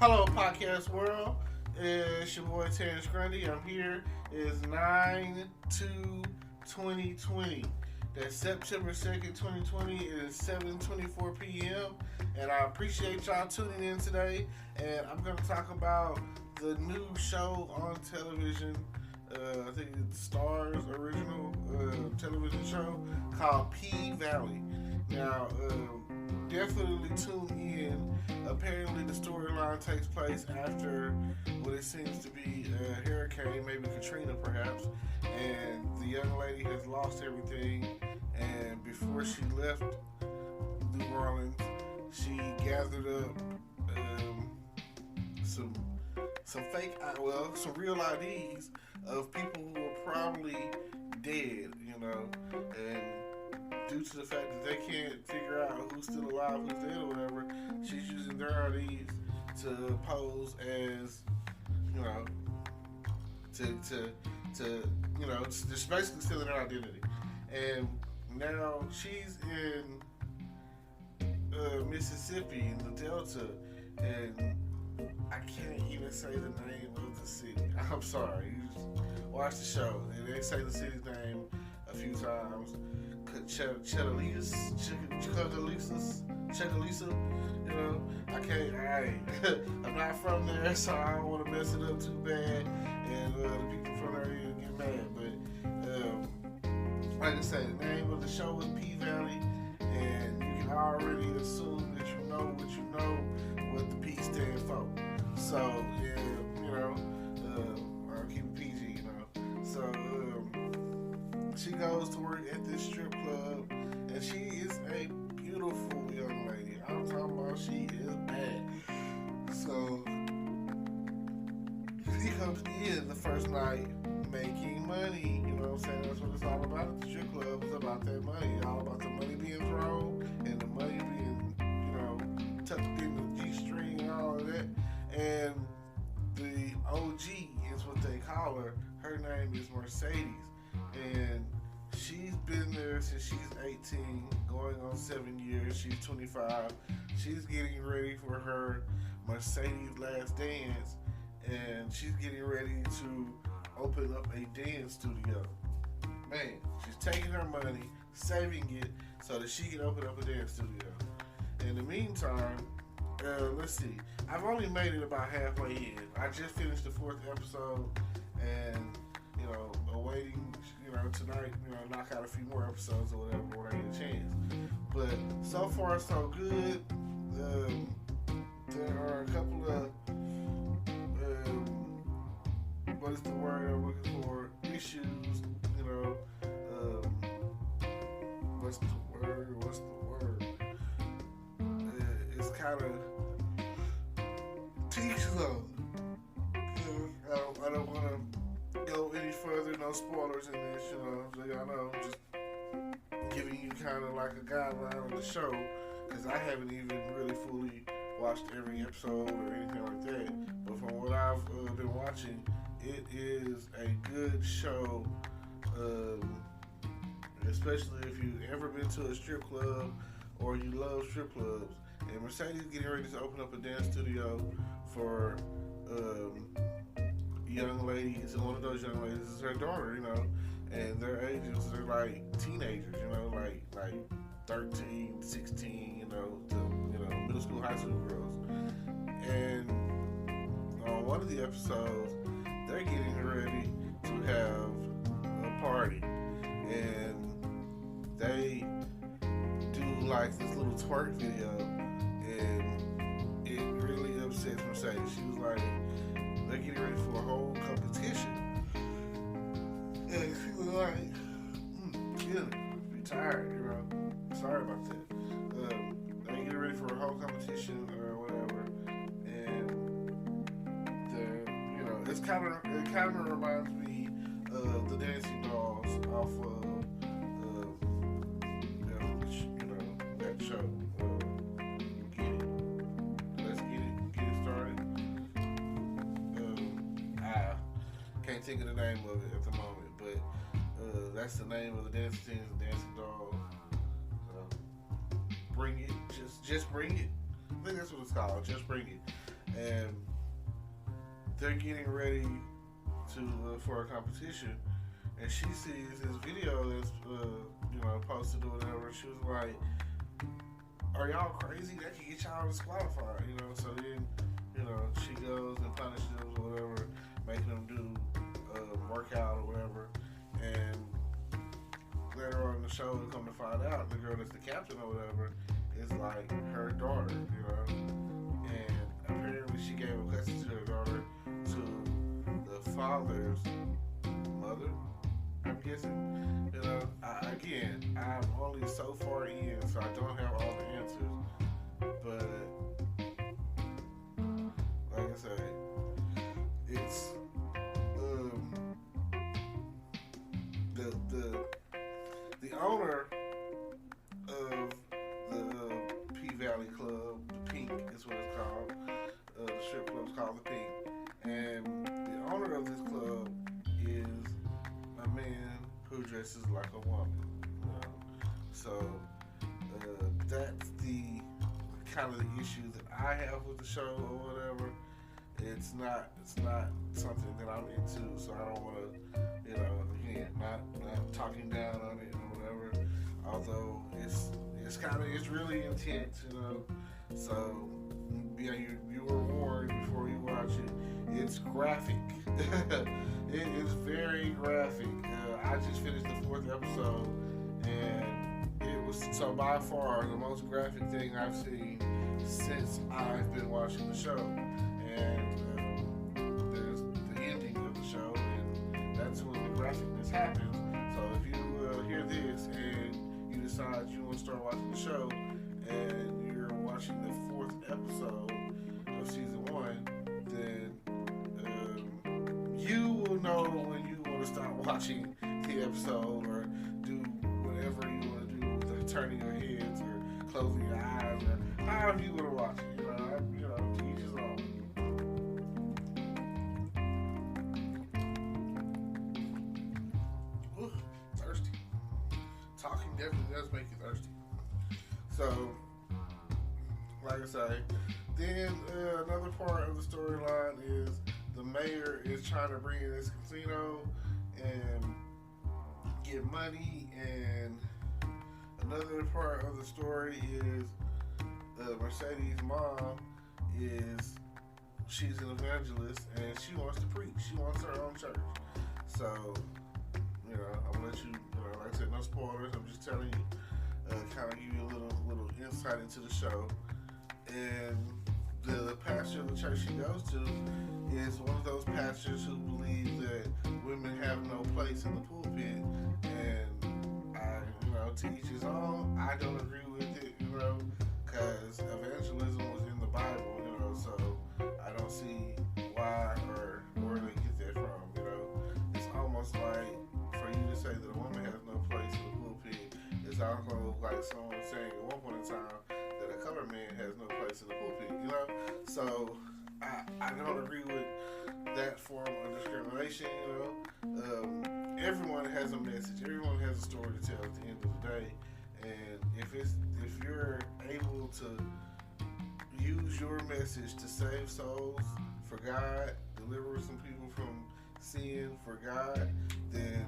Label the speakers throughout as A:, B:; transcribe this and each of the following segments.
A: Hello, podcast world. It's your boy Terrence Grundy. I'm here. It's 9/2/2020. That's September 2nd, 2020. It is 7:24 p.m. And I appreciate y'all tuning in today. And I'm going to talk about the new show on television. I think it's Star's original television show called P Valley. Now, definitely tune in. Apparently, the storyline takes place after what it seems to be a hurricane, maybe Katrina perhaps, and the young lady has lost everything. And before she left New Orleans, she gathered up some fake, some real IDs of people who were probably dead, and due to the fact that they can't figure out who's still alive, who's dead, or whatever, she's using their IDs to pose as, just basically stealing their identity. And now she's in Mississippi in the Delta, and I can't even say the name of the city. I'm sorry. You just watch the show, and they say the city's name a few times. Chetalisa, I'm not from there, so I don't want to mess it up too bad, and the people from there get mad, but, like I say, the name of the show is P Valley, and you can already assume that you know what the P stands for, so, I'll keep it PG, so, she goes to work at this strip club, and she is a beautiful young lady. I'm talking about she is bad. So she comes in the first night making money. You know what I'm saying? That's what it's all about at the strip club. It's about that money. All about the money being thrown and the money being, tucked in the G-string and all of that. And the OG is what they call her. Her name is Mercedes. And she's been there since she's 18, going on 7 years. She's 25. She's getting ready for her Mercedes last dance, and she's getting ready to open up a dance studio. Man, she's taking her money, saving it, so that she can open up a dance studio. In the meantime, let's see. I've only made it about halfway in. I just finished the 4th episode, and awaiting, tonight, knock out a few more episodes or whatever when I get a chance. But so far, so good. There are a couple of, what is the word I'm looking for? Issues, what's the word? It's kind of tedious. I don't want to go any further, no spoilers in this, so y'all know, just giving you kind of like a guideline on the show, because I haven't even really fully watched every episode or anything like that, but from what I've been watching, it is a good show, especially if you've ever been to a strip club or you love strip clubs. And Mercedes getting ready to open up a dance studio for young ladies, and one of those young ladies is her daughter, and their ages are like teenagers, like 13, 16, middle school, high school girls. And on one of the episodes, they're getting ready to have a party, and they do like this little twerk video, and it really upsets Mercedes. She was like, they're getting ready for a whole competition. And she was like, be tired, Sorry about that. They're getting ready for a whole competition or whatever. And it kind of reminds me of the Dancing Dolls off of that show. Can't think of the name of it at the moment, but that's the name of the dancing teams, the Dancing Dolls. Bring it, just bring it. I think that's what it's called. Just bring it. and they're getting ready to for a competition, and she sees this video that's posted or whatever. She was like, "Are y'all crazy? That can get y'all disqualified." So then she goes and punishes them or whatever, making them do a workout or whatever, and later on in the show, we come to find out the girl that's the captain or whatever is like her daughter, and apparently she gave a custody to her daughter to the father's mother, I'm guessing. I'm only so far in, so I don't have all the answers, but like I said, it's the owner of the P Valley Club, the Pink is what it's called. The strip club is called the Pink, and the owner of this club is a man who dresses like a woman. So that's the kind of the issue that I have with the show or whatever. It's not something that I'm into, so I don't want to, again, not talking down on it or whatever. Although it's really intense, So yeah, you were warned before you watch it. It's graphic. It is very graphic. I just finished the 4th episode, and it was so by far the most graphic thing I've seen since I've been watching the show. And there's the ending of the show, and that's when the graphicness happens. So if you hear this and you decide you want to start watching the show, and you're watching the 4th episode of season 1, then you will know when you want to stop watching the episode or do whatever you want to do, with turning your heads or closing your eyes or however you want to watch it. To each his own. Ooh, thirsty. Talking definitely does make you thirsty. So, like I say, then another part of the storyline is the mayor is trying to bring in this casino and get money, and another part of the story is Mercedes' mom she's an evangelist and she wants to preach. She wants her own church. So, I'm gonna let you, like I said, no spoilers. I'm just telling you, kind of give you a little insight into the show. And the pastor of the church she goes to is one of those pastors who believe that women have no place in the pulpit. And to each his own. I don't agree with it, because evangelism was in the Bible, so I don't see why or where they get that from, It's almost like for you to say that a woman has no place in the pulpit, it's almost like someone saying at one point in time that a colored man has no place in the pulpit, So I don't agree with that form of discrimination, Everyone has a message. Everyone has a story to tell at the end of the day. And if you're able to use your message to save souls for God, deliver some people from sin for God, then,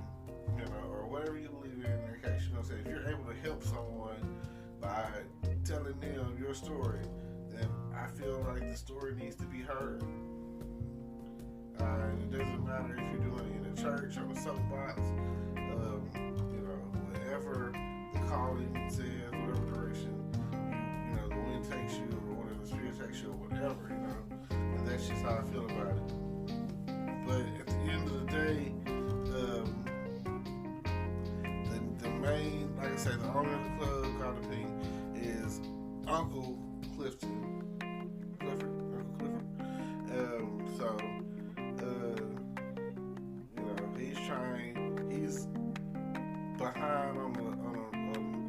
A: or whatever you believe in that case, if you're able to help someone by telling them your story, then I feel like the story needs to be heard. It doesn't matter if you're doing it in a church, on a soapbox, whatever the calling says, whatever direction, the wind takes you, or whatever the spirit takes you, or whatever, and that's just how I feel about it. But at the end of the day, the main, like I said, the owner of the club called the Pink is Uncle Clifford. He's behind on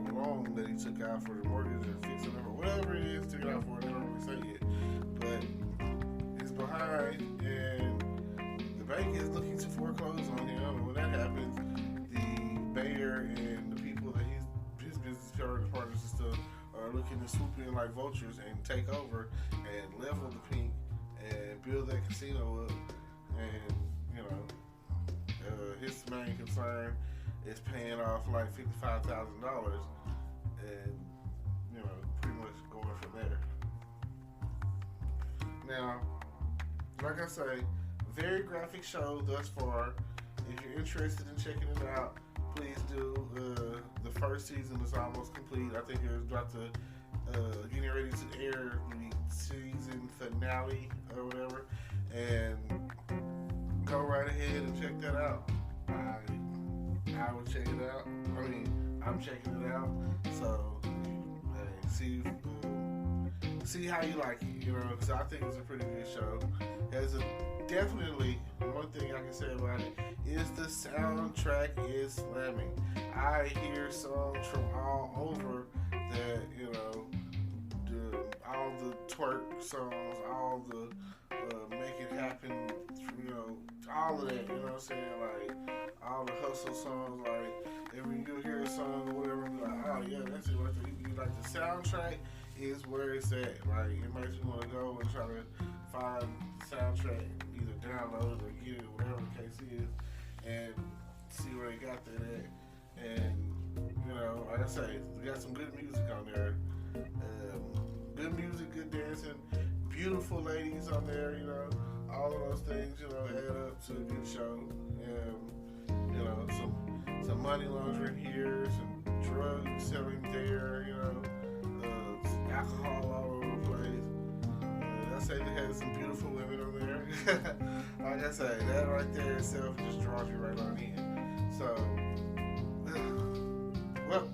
A: a loan that he took out for the mortgage or fixing it or whatever it is, took it out for, they don't really say it. But he's behind, and the bank is looking to foreclose on him, and when that happens, the mayor and the people that his business partners and stuff are looking to swoop in like vultures and take over and level the Pink and build that casino up. And his main concern is paying off like $55,000, and pretty much going from there. Now, like I say, very graphic show thus far. If you're interested in checking it out, please do. The first season is almost complete. I think it was about to getting ready to air the season finale or whatever, and go right ahead and check that out. I would check it out. I mean, I'm checking it out. So, see how you like it. Because I think it's a pretty good show. Definitely, one thing I can say about it is the soundtrack is slamming. I hear songs from all over that, all the twerk songs, all the make it happen, all of that, you know what I'm saying? Like, all the hustle songs, like, if you hear a song or whatever, you're like, oh yeah, that's it right there. You like the soundtrack is where it's at. Like, it makes me want to go and try to find the soundtrack, either download it or get it, whatever the case is, and see where they got that at. And, like I say, we got some good music on there. Good music, good dancing, beautiful ladies on there, all of those things, add up to a good show. Some money laundering here, some drug selling there, alcohol all over the place. I say they had some beautiful women on there. Like I say, that right there itself just draws you right on in. So, well,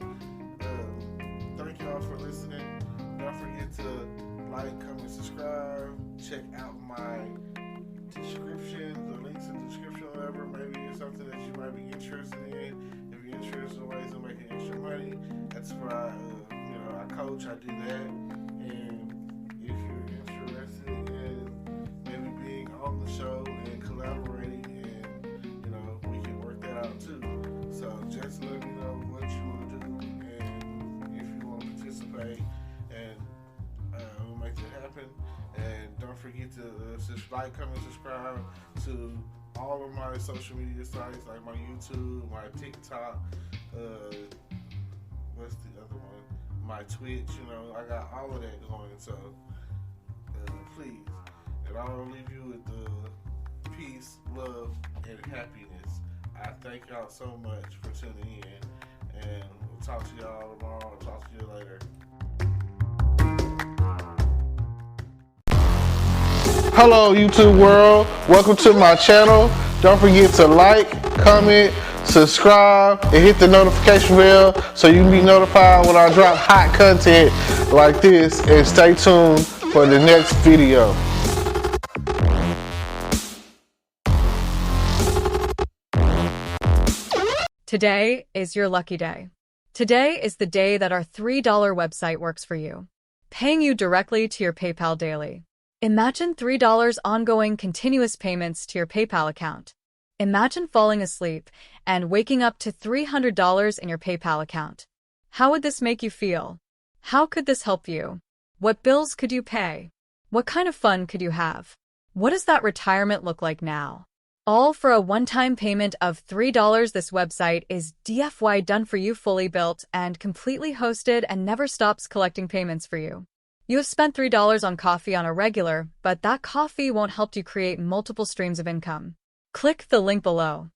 A: thank you all for listening. Don't forget to like, comment, subscribe. Check out my description, the links in the description, whatever. Maybe it's something that you might be interested in. If you're interested in ways of making extra money, that's where I coach. I do that. And if you're interested in maybe being on the show and collaborating, and we can work that out too. So just let me know what you want to do, and if you want to participate, and we'll make that happen. And don't forget to like, comment, subscribe to all of my social media sites, like my YouTube, my TikTok, what's the other one? My Twitch, I got all of that going. So please, and I'll leave you with the peace, love, and happiness. I thank y'all so much for tuning in, and we'll talk to y'all tomorrow. I'll talk to you later. Hello YouTube world, welcome to my channel. Don't forget to like, comment, subscribe, and hit the notification bell so you can be notified when I drop hot content like this, and stay tuned for the next video.
B: Today is your lucky day. Today is the day that our $3 website works for you, paying you directly to your PayPal daily. Imagine $3 ongoing continuous payments to your PayPal account. Imagine falling asleep and waking up to $300 in your PayPal account. How would this make you feel? How could this help you? What bills could you pay? What kind of fun could you have? What does that retirement look like now? All for a one-time payment of $3. This website is DFY done for you, fully built and completely hosted, and never stops collecting payments for you. You have spent $3 on coffee on a regular, but that coffee won't help you create multiple streams of income. Click the link below.